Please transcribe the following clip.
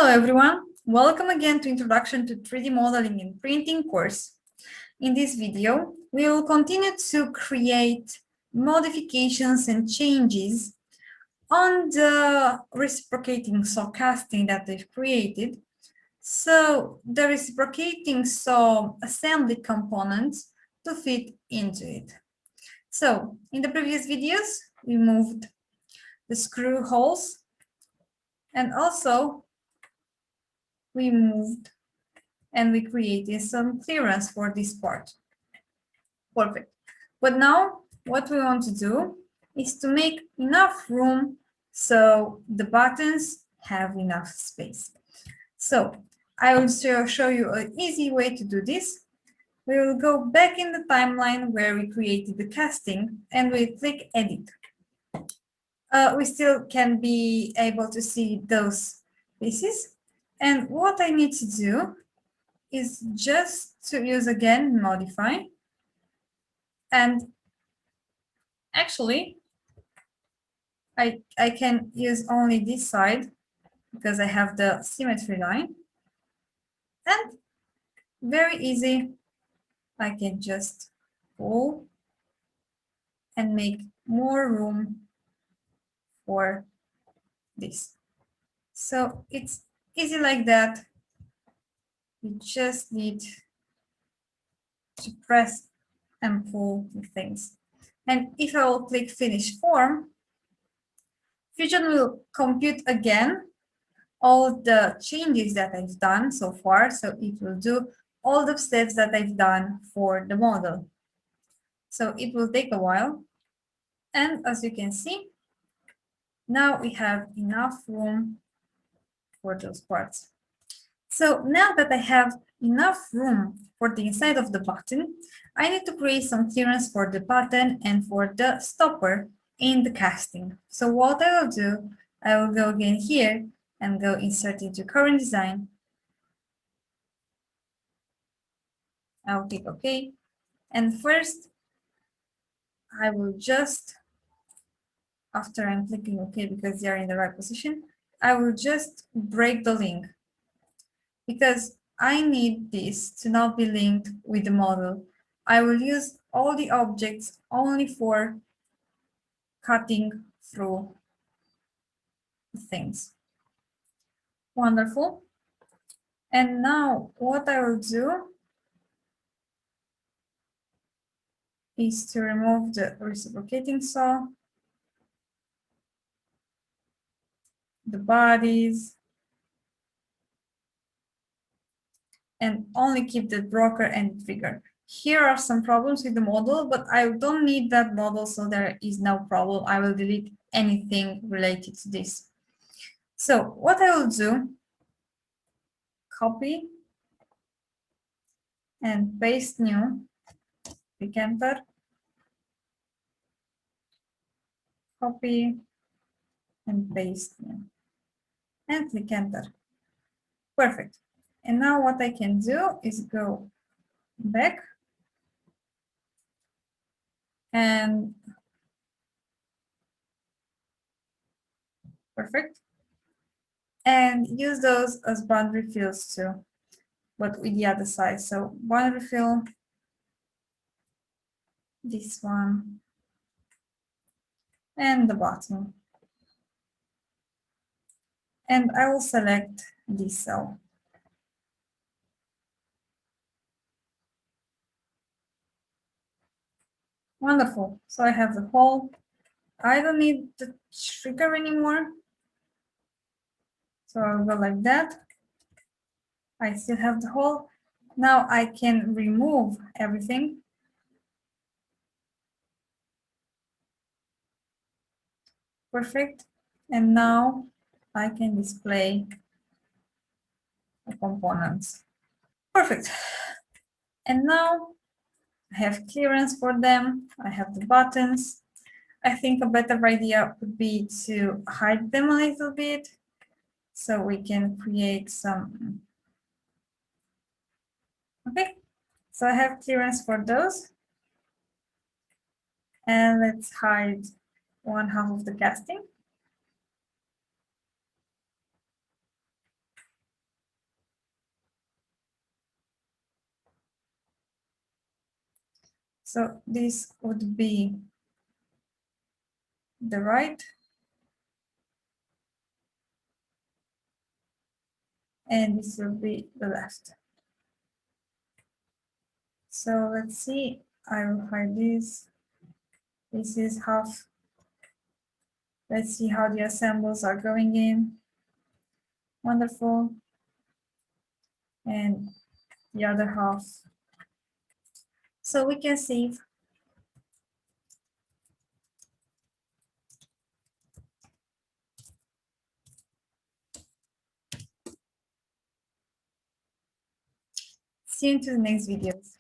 everyone, welcome again to Introduction to 3D Modeling and Printing course. In this video, we will continue to create modifications and changes on the reciprocating saw casting that they've created. So the reciprocating saw assembly components to fit into it. So in the previous videos, we moved the screw holes and also we moved and we created some clearance for this part. Perfect. But now what we want to do is to make enough room so the buttons have enough space. So I will show you an easy way to do this. We will go back in the timeline where we created the casting and we click edit. We still can be able to see those pieces. And what I need to do is just to use again modify, and actually I can use only this side because I have the symmetry line, and very easy I can just pull and make more room for this. So it's easy like that. You just need to press and pull the things. And if I will click finish form, Fusion will compute again all the changes that I've done so far. So it will do all the steps that I've done for the model. So it will take a while. And as you can see, now we have enough room for those parts. So now that I have enough room for the inside of the button, I need to create some clearance for the button and for the stopper in the casting. So what I will do, I will go again here and go insert into current design. I'll click OK. And first, I will just, after I'm clicking OK because they are in the right position, I will just break the link because I need this to not be linked with the model. I will use all the objects only for cutting through things. Wonderful. And now what I will do is to remove the reciprocating saw, the bodies, and only keep the broker and trigger. Here are some problems with the model, but I don't need that model, so there is no problem. I will delete anything related to this. So what I will do, copy and paste new, click enter, copy and paste new, and click enter. Perfect. And now what I can do is go back and perfect, and use those as boundary fills too, but with the other side. So boundary fill, this one, and the bottom. And I will select this cell. Wonderful. So I have the hole. I don't need the trigger anymore. So I'll go like that. I still have the hole. Now I can remove everything. Perfect. And now I can display the components. Perfect. And now I have clearance for them. I have the buttons. I think a better idea would be to hide them a little bit so we can create some. Okay, so I have clearance for those. And let's hide one half of the casting. So this would be the right, and this will be the left. So let's see, I will hide this. This is half. Let's see how the assembles are going in. Wonderful. And the other half. So we can save. See you in the next videos.